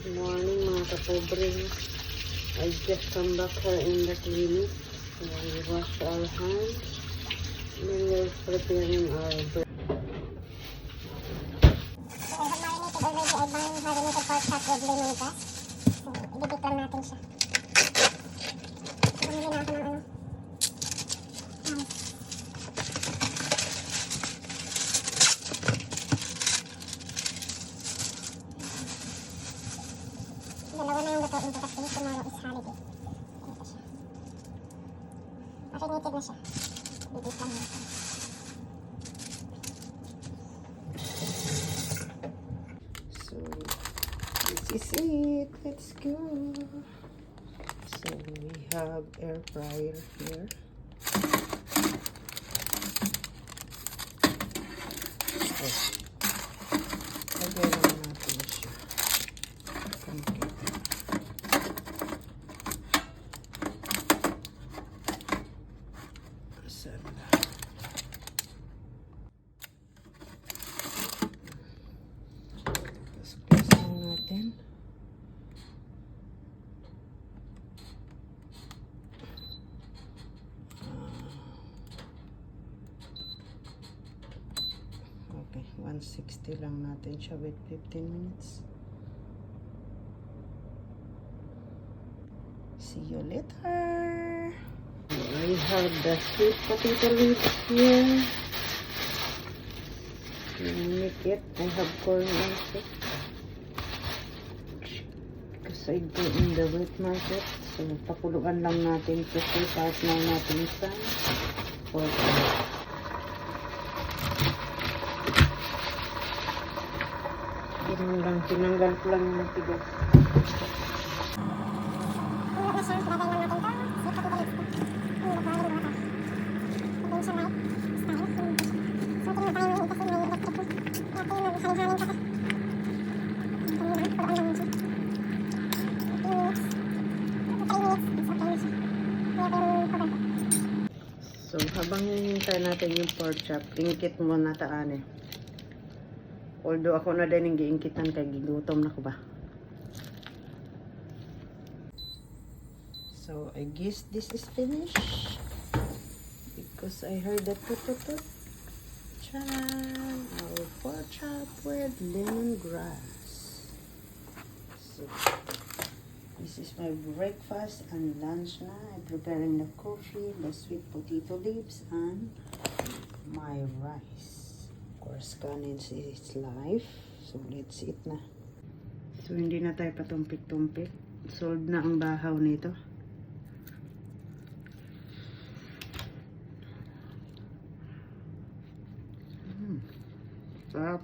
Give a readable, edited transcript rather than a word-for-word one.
Good morning mga kapobreng. I just come back here in the clinic. So we wash our hands. And then we're preparing our breakfast. So I have marinated already. I marinated pork chop with lemongrass. So ibibit lang natin siya. Bumili na ako ng rice. Dalawa na yung lutuin ko kasi tomorrow is holiday. Ito siya. Marinated na siya. Bibit lang natin. So this is it. Let's go. So we have air fryer here. Oh. Lagyan naman natin siya. Okay. Asan na? Tapos close lang natin. Okay, 160 lang natin siya with 15 minutes. See you later. I have the sweet potato leaves here. To make it, I have corn also. Because I go in the wet market. So, pakuluan lang natin kasi tapos na natin sa pork. Ganun lang, tinanggal ko lang yung tigas. Luto na siya. Lagay lang natin ito. Sweet potato leaves ko. Yung nagwawin water. Lagyan siya light style. So tingnan tayo ngayon kasi may electric ko. Kaya tayo maghalin-halin kasi. Ganyan lang. Puluan lang siya. 15 minutes. 3 minutes. It's okay na siya. Kaya tayo cover. So, habang hinihintay natin yung pork chop, ingkit muna taan eh. Although ako na din yung giingkitan kay gilutom na ko ba. So, I guess this is finished. Because I heard that tut-tut-tut. Charan! Our pork chop with lemongrass. So, this is my breakfast and lunch na. I'm preparing the coffee, the sweet potato leaves, and my rice. Of course, kanin is life. So, let's eat na. So, hindi na tayo patumpik-tumpik. Solved na ang bahaw nito. Sarap.